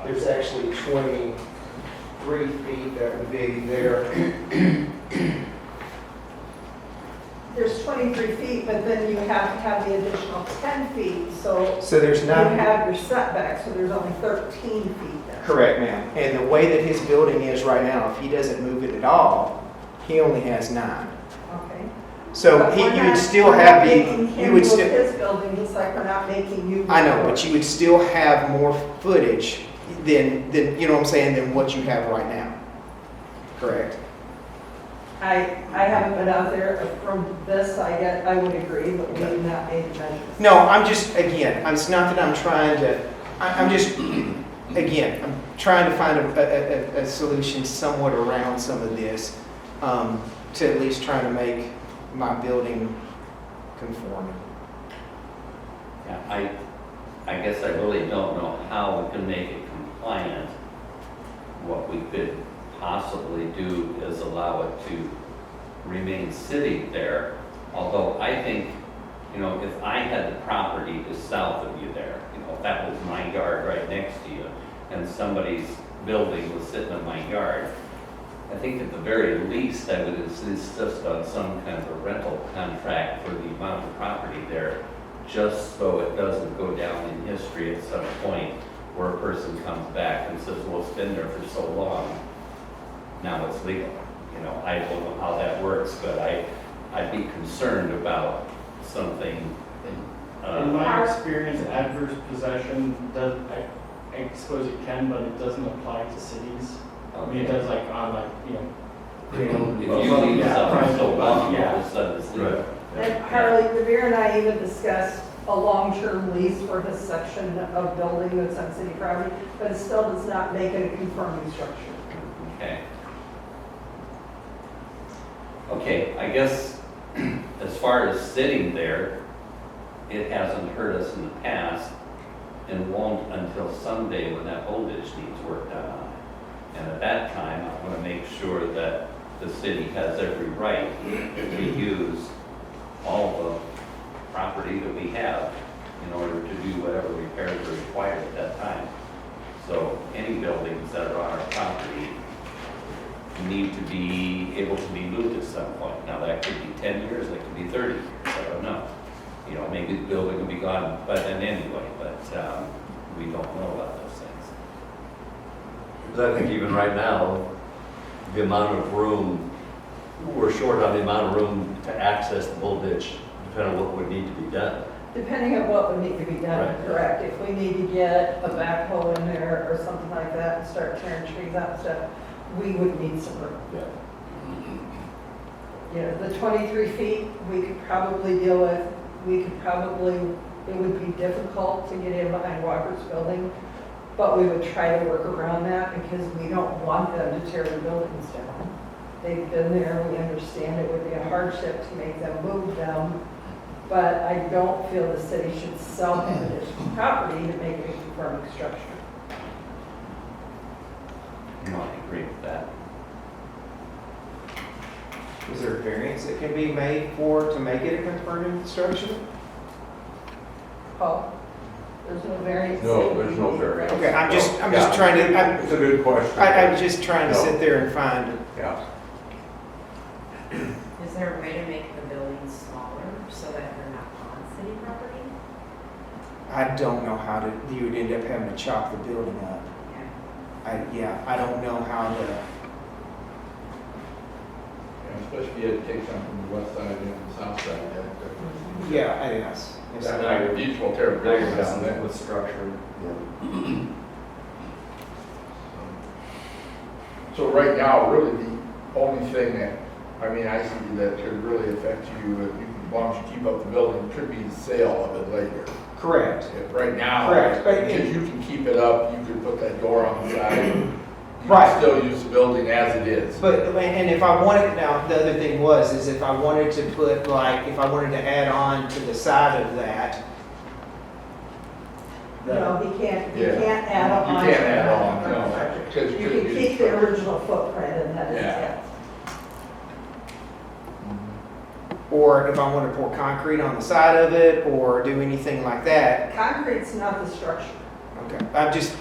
there's actually 23 feet that would be there. There's 23 feet, but then you have to have the additional 10 feet, so So there's you not. have your setback, so there's only 13 feet there. Correct, ma'am. And the way that his building is right now, if he doesn't move it at all, he only has 9. Okay? So But you we're would not- still we're have not making you him would move still, his building, just like we're not making you. I know, move but yours. you would still have more footage than, you know what I'm saying, than what you have right now. Correct? I haven't been out there from this, I would agree, but we have not made the measurements. No, I'm just, again, it's not that I'm trying to, I'm just, again, I'm trying to find a solution somewhat around some of this, to at least try to make my building conforming. Yeah, I guess I really don't know how we can make it compliant. What we could possibly do is allow it to remain sitting there. Although I think, you know, if I had the property to south of you there, you know, if that was my yard right next to you, and somebody's building was sitting in my yard, I think at the very least I would insist on some kind of a rental contract for the amount of property there, just so it doesn't go down in history at some point where a person comes back and says, well, it's been there for so long, now it's legal. You know, I don't know how that works, but I'd be concerned about something. In my experience, adverse possession does, I suppose it can, but it doesn't apply to cities. I mean, it does like on like, you know. If you leave Yeah, something so private, long, all yeah. of a sudden it's legal. And Harley, Revere and I even discussed a long-term lease for his section of building that's on city property, but it still does not make it a conforming structure. Okay. Okay, I guess as far as sitting there, it hasn't hurt us in the past and won't until someday when that voltage needs work done on it. And at that time, I want to make sure that the city has every right to use all the property that we have in order to do whatever repairs are required at that time. So any buildings that are on our property need to be able to be moved at some point. Now, that could be 10 years, that could be 30 years, I don't know. You know, maybe the building will be gone by then anyway, but we don't know about those things. Because I think even right now, the amount of room, we're short on the amount of room to access the bull ditch, depending on what would need to be done. Depending on what would need to be done, Right. correct. If we need to get a backhoe in there or something like that and start tearing trees out and stuff, we would need some room. Yeah. You know, the 23 feet, we could probably deal with, we could probably it would be difficult to get in behind Walker's building, but we would try to work around that because we don't want them to tear the buildings down. They've been there, we understand it would be a hardship to make them move them, but I don't feel the city should sell him additional property to make it a conforming structure. No, I agree with that. Is there a variance that can be made to make it a conforming structure? Paul, there's no variance. No, there's no variance. Okay, I'm just Yeah. trying to, It's a good question. I'm just trying to No. sit there and find, Yeah. Is there a way to make the buildings smaller so that they're not on city property? I don't know how to, you would end up having to chop the building up. Yeah. I don't know how to, Yeah, especially if you had to take some from the west side and the south side. yeah, I guess. That night, each will tear a Now building you're down messing there. with structure. So right now, really the only thing that, I mean, I see that could really affect you, as long as you keep up the building, could be the sale of it later. Correct. If right now, Correct, but because you can keep it up, you could put that door on the side. You Right. can still use the building as it is. But, and if I wanted, now, the other thing is if I wanted to put, like, if I wanted to add on to the side of that. No, he can't Yeah. add on. You can't add on, no, because You could can be keep the original footprint and that is Yeah. it. Or if I want to pour concrete on the side of it, or do anything like that. Concrete's not the structure. Okay, I'm just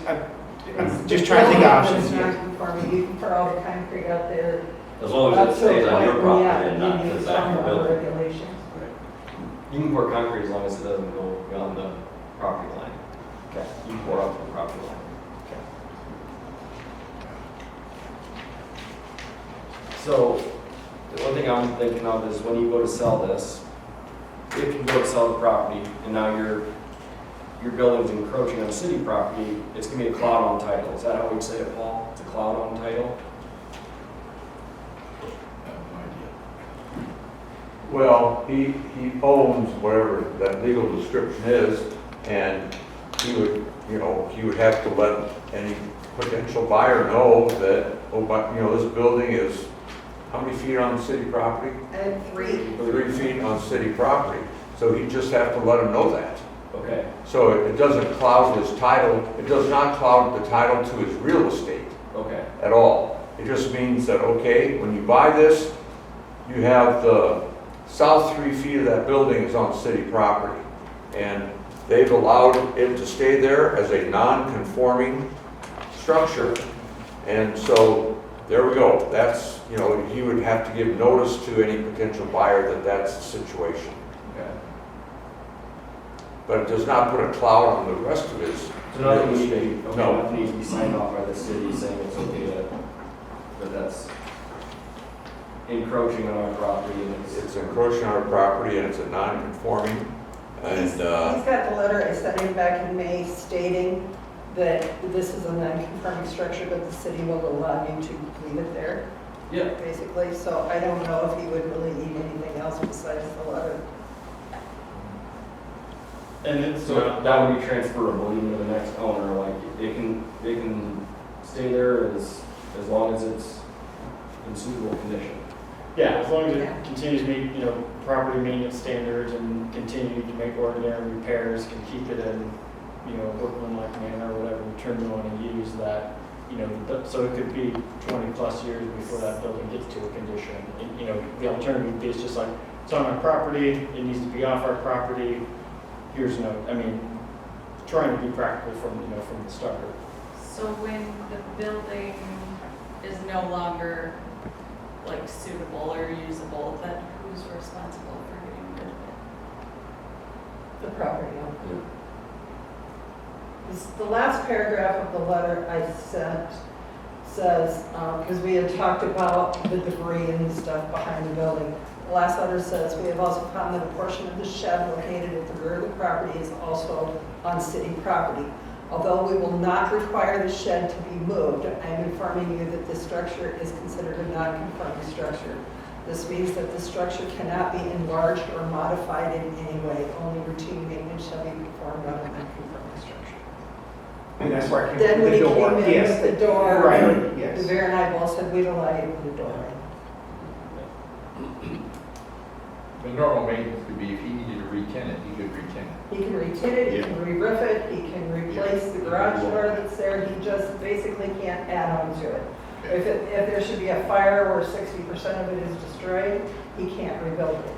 trying to think of options It's here. not conforming. You can put all the concrete out there. As long as up it to a stays on your point, property yeah, and not you to need the back of some the building. regulations. You can pour concrete as long as it doesn't go beyond the property line. Okay. You can pour up to the property line. So, the one thing I'm thinking of is when you go to sell this, if you go to sell the property and now your building's encroaching on city property, it's gonna be a cloud on title. Is that how we say it, Paul? It's a cloud on title? Well, he owns whatever that legal description is, and he would have to let any potential buyer know that, oh, but, this building is, how many feet on city property? I had 3. 3 feet on city property. So he'd just have to let him know that. Okay, So it doesn't cloud his title, it does not cloud the title to his real estate okay, at all. It just means that, okay, when you buy this, you have the south 3 feet of that building is on city property. And they've allowed it to stay there as a non-conforming structure. And so, there we go. That's, he would have to give notice to any potential buyer that that's the situation. okay. But it does not put a cloud on the rest of his So nothing real needs to estate. be, okay, No. nothing needs to be signed off by the city saying it's okay that that's encroaching on our property and It's encroaching on our property and it's a non-conforming. And, He's got the letter I sent him back in May stating that this is a non-conforming structure, but the city will allow you to leave it there, yeah, basically. So I don't know if he would really need anything else besides the letter. And it's, so that would be transferable even to the next owner, like they can stay there as long as it's in suitable condition. yeah, as long as Yeah. it continues to meet, property maintenance standards and continue to make ordinary repairs, can keep it in, workmanlike manner, or whatever term you want to use that, so it could be 20 plus years before that building gets to a condition. And, the alternative would be it's just like, it's on our property, it needs to be off our property, here's trying to be practical from the start. So when the building is no longer like suitable or usable, then who's responsible for getting rid of it? The property owner. The last paragraph of the letter I sent says, because we had talked about the debris and stuff behind the building. The last letter says, we have also found that a portion of the shed located at the rear of the property is also on city property. Although we will not require the shed to be moved, I am informing you that this structure is considered a non-conforming structure. This means that the structure cannot be enlarged or modified in any way. Only routine maintenance shall be performed on a non-conforming structure. And that's where I came Then from when the he door. came in Yes. with the door, Right, the yes. Baron and I both said, we'd allow you to put a door in. The normal maintenance could be if he needed to re-tin it, he could re-tin it. He can re-tin it, he can re-roof it, he can replace the garage door that's there, he just basically can't add on to it. If there should be a fire where 60% of it is destroyed, he can't rebuild it.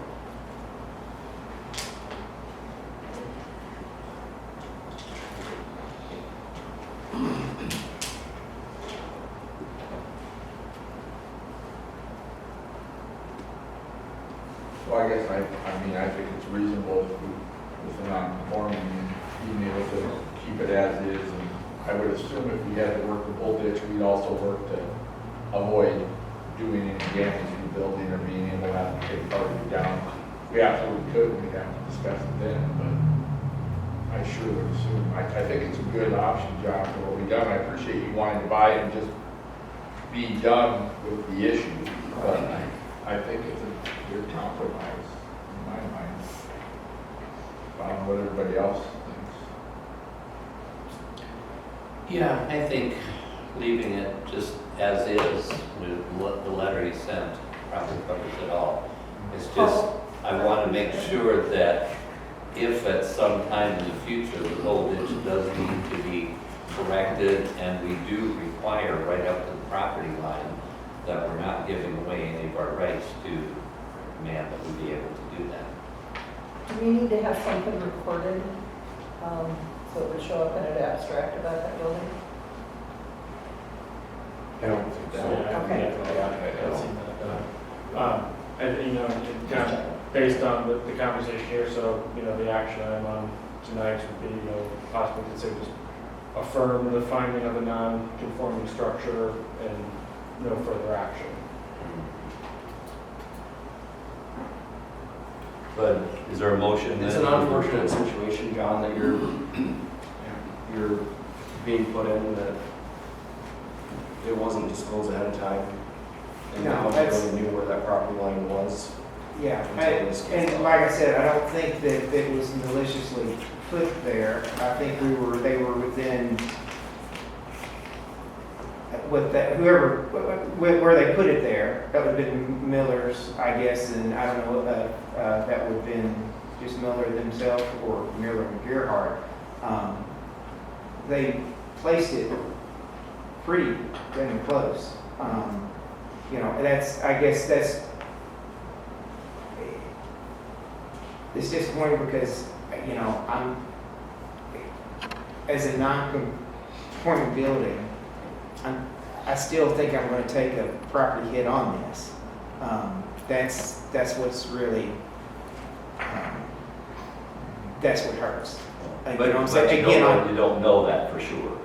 Well, I guess I think it's reasonable with the non-conforming, being able to keep it as is. And I would assume if we had to work the bull ditch, we'd also work to avoid doing any damage to the building or being able to have to take part of it down. We absolutely could, we'd have to discuss it then, but I sure would assume, I think it's a good option, John, for what we've done. I appreciate you wanting to buy it and just be done with the issue, but I think it's a good compromise in my mind. I don't know what everybody else thinks. Yeah, I think leaving it just as is with what the letter he sent probably covers it all. It's just, I want to make sure that if at some time in the future the whole ditch does need to be corrected and we do require right up to the property line, that we're not giving away any of our rights to demand that we be able to do that. Do we need to have something recorded, so it would show up in an abstract about that building? I don't think so. Okay. And, you know, it kind of based on the conversation here, so, you know, the action item on tonight would be, you know, possibly consider just affirm the finding of a non-conforming structure and no further action. But is there a motion? It's then? an unfortunate situation, John, that you're being put in, that it wasn't disclosed ahead of time. And No, now you that's- really knew where that property line was. Yeah, Until this gets and done. like I said, I don't think that it was maliciously put there. I think they were within whoever, where they put it there, that would have been Miller's, I guess, and I don't know, that would have been just Miller themselves or Miller and Gerhard. They placed it pretty dang close. You know, I guess that's, it's disappointing because, you know, as a non-conforming building, I still think I'm going to take a property hit on this. That's what's really, that's what hurts. And But you know what I'm but saying? you don't know that for sure,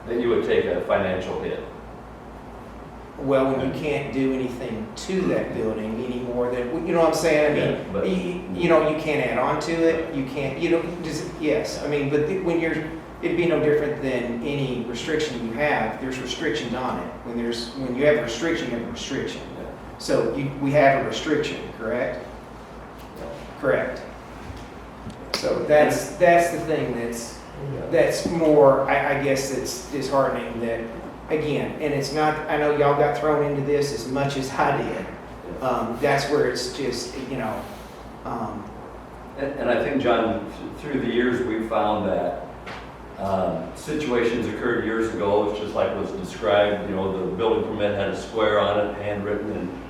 that you would take a financial hit. Well, when you can't do anything to that building any more than, you know what I'm saying? I Yeah, but- mean, you know, you can't add on to it, you can't, you don't, just, yes, I mean, but when it'd be no different than any restriction you have, there's restrictions on it. When you have a restriction, you have a restriction. So we have a restriction, correct? Correct. So that's the thing that's more, I guess, that's disheartening that, again, and it's not, I know y'all got thrown into this as much as I did. That's where it's just, you know, And I think, John, through the years, we've found that situations occurred years ago, it's just like was described, you know, the building permit had a square on it, handwritten, and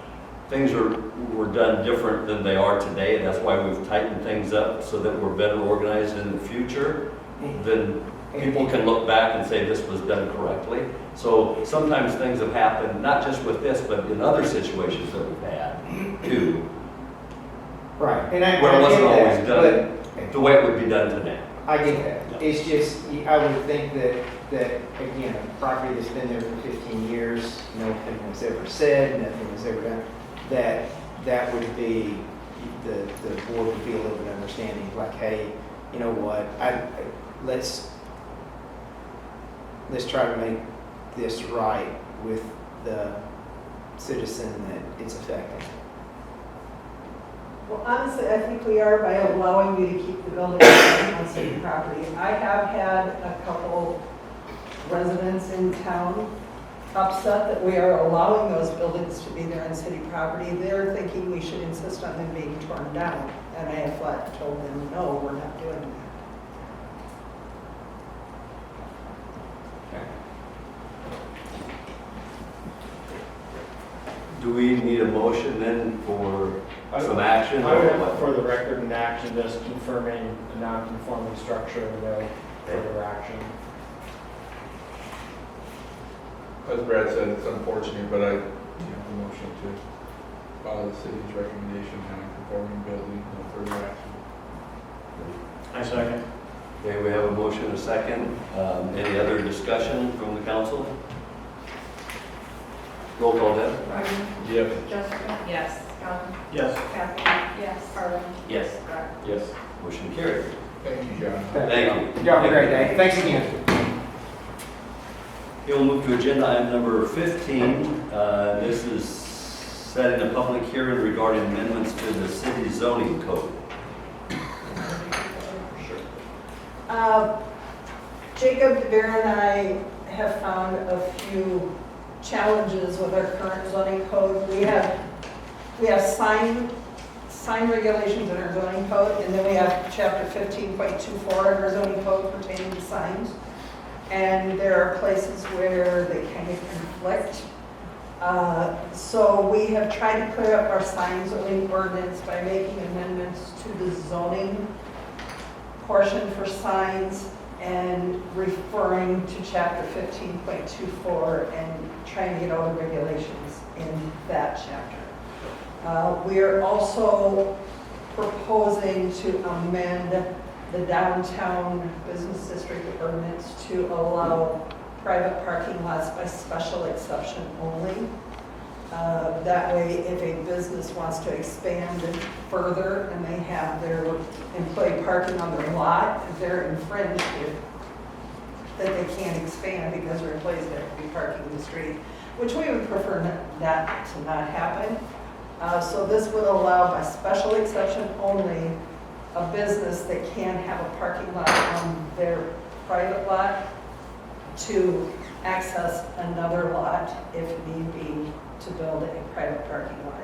things were done different than they are today. That's why we've tightened things up so that we're better organized in the future. Then people can look back and say this was done correctly. So sometimes things have happened, not just with this, but in other situations that we've had too, right. And I where it wasn't get always that, done the way it would be done today. but I get that. It's just, I would think that, again, a property that's been there for 15 years, nothing was ever said, nothing was ever done, that would be, the board would be a little bit understanding, like, hey, you know what, let's try to make this right with the citizen that it's affecting. Well, honestly, I think we are by allowing you to keep the building on city property. I have had a couple residents in town upset that we are allowing those buildings to be there on city property. They're thinking we should insist on them being torn down. And I have flat told them, no, we're not doing that. Do we need a motion then for some action? I would or have what? for the record an action just confirming a non-conforming structure and no further action. As Brad said, it's unfortunate, but I, the motion to follow the city's recommendation, non-conforming building, no further action. I second. Okay, we have a motion and a second. Any other discussion from the council? Roll call, Deb. Brian, Yep. Jessica, Yes. John, Yes. Kathy, Yes. Harlan, Yes. Brad. Yes. Motion carried. Thank you, John. Thank you. You have a great day. Thanks again. Okay, we'll move to agenda item number 15. This is setting a public hearing regarding amendments to the city zoning code. Jacob, DeBear, and I have found a few challenges with our current zoning code. We have sign regulations in our zoning code, and then we have chapter 15.24 in our zoning code pertaining to signs. And there are places where they kind of conflict. So we have tried to clear up our sign zoning ordinance by making amendments to the zoning portion for signs and referring to chapter 15.24 and trying to get all the regulations in that chapter. We are also proposing to amend the downtown business district ordinance to allow private parking lots by special exception only. That way, if a business wants to expand further and they have their employee parking on their lot, if they're infringed, that they can't expand because their employees have to be parking in the street, which we would prefer that to not happen. So this would allow by special exception only a business that can have a parking lot on their private lot to access another lot if need be to build a private parking lot.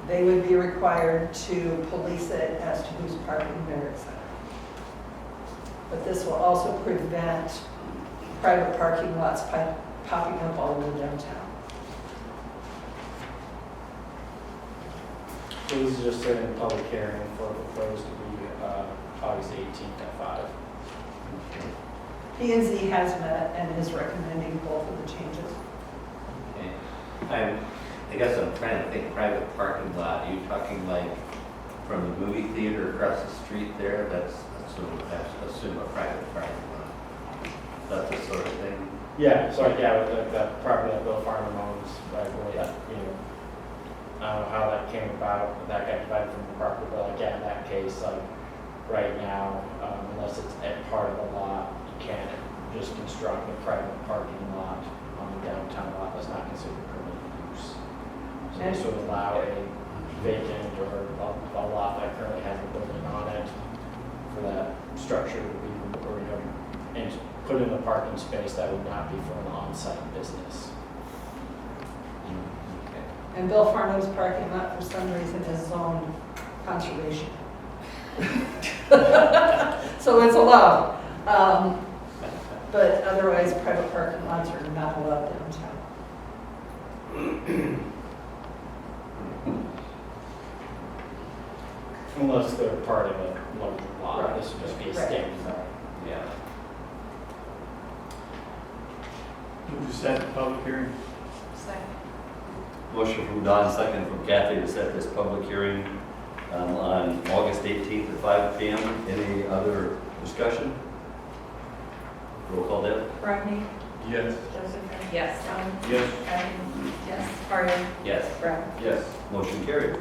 They would be required to police it as to who's parking there, etc. But this will also prevent private parking lots popping up all over downtown. So this is just setting a public hearing for proposed to be August 18th at 5. P&Z has met and is recommending both of the changes. Okay. I guess I'm trying to think private parking lot. Are you talking like from the movie theater across the street there? That's assume a private parking lot. That's the sort of thing. Yeah, so yeah, with that property that Bill Farnham owns, like, well, yeah, I don't know how that came about, but that got divided from the property, but like, yeah, in that case, like, right now, unless it's a part of the lot, you can't just construct a private parking lot on the downtown lot that's not considered permitted use. So this would allow a vacant or a lot that currently has a building on it for that structure to be, or, and put in a parking space that would not be for an on-site business. And Bill Farnham's parking lot, for some reason, is zoned conservation. So it's allowed. But otherwise, private parking lots are not allowed downtown. Unless they're part of a larger lot, Right. this would just be a Right. standing lot. Yeah. Move to set the public hearing. Second. Motion from Don, second from Kathy to set this public hearing on August 18th at 5 p.m. Any other discussion? Roll call, Deb. Rodney? Yes. Jessica? Yes. John? Yes. Kathy? Yes. Harlan? Yes. Brad? Yes. Motion carried.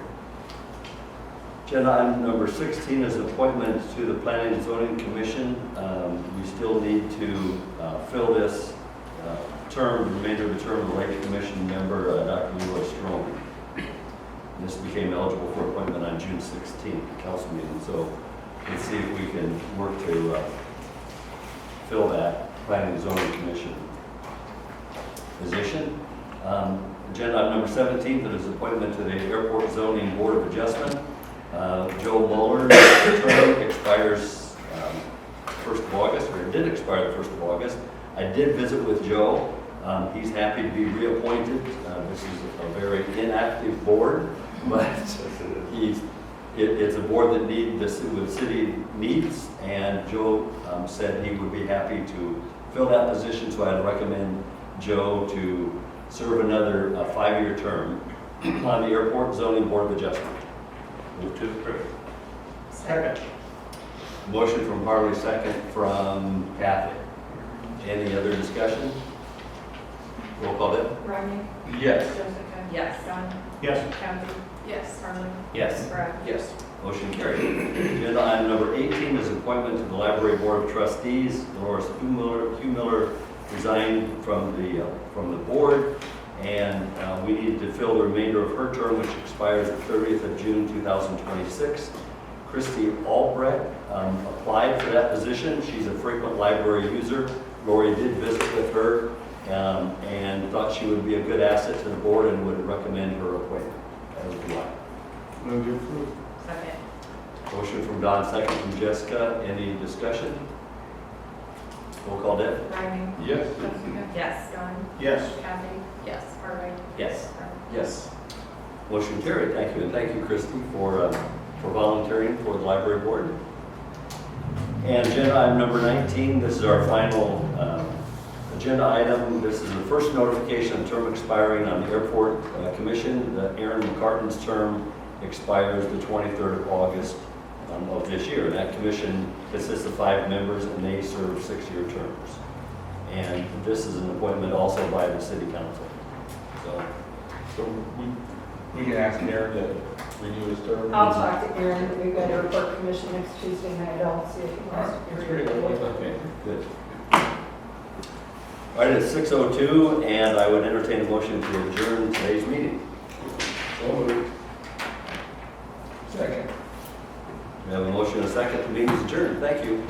Agenda item number 16 is appointment to the Planning and Zoning Commission. We still need to fill this term, the remainder of the term of the Lake Commission member, Dr. Leroy Strong. This became eligible for appointment on June 16th, council meeting. So let's see if we can work to fill that Planning and Zoning Commission position. Agenda item number 17 is appointment to the Airport Zoning Board of Adjustment. Joe Muller's term expires 1st of August, or it did expire the 1st of August. I did visit with Joe. He's happy to be reappointed. This is a very inactive board, but it's a board that the city needs, and Joe said he would be happy to fill that position, so I'd recommend Joe to serve another 5-year term on the Airport Zoning Board of Adjustment. Move to approve. Second. Motion from Harley, second from Kathy. Any other discussion? Roll call then. Rodney? Yes. Jessica? Yes. Don? Yes. Kathy? Yes. Harley? Yes. Brad? Yes. Motion carried. Agenda item number 18 is appointment to the Library Board of Trustees. Dolores Hugh Miller resigned from the board, and we need to fill the remainder of her term, which expires the 30th of June 2026. Christy Albrecht applied for that position. She's a frequent library user. Lori did visit with her and thought she would be a good asset to the board and would recommend her appointment. As do I. Move to approve. Second. Motion from Don, second from Jessica. Any discussion? Roll call Deb. Rodney? Yes. Jessica? Yes. Don? Yes. Kathy? Yes. Harley? Yes. Brad? Yes. Motion carried. Thank you, and thank you, Christy, for volunteering for the library board. And agenda item number 19, this is our final agenda item. This is the first notification of term expiring on the airport commission. Aaron McCartan's term expires the 23rd of August of this year. And that commission consists of 5 members, and they serve 6-year terms. And this is an appointment also by the city council. So we can ask Aaron to renew his term. I'll talk to Aaron. We've got airport commission next Tuesday night. I'll see if he wants to be renewed. Okay, good. All right, it's 6:02, and I would entertain a motion to adjourn today's meeting. So moved. Second. We have a motion and a second. The meeting is adjourned. Thank you.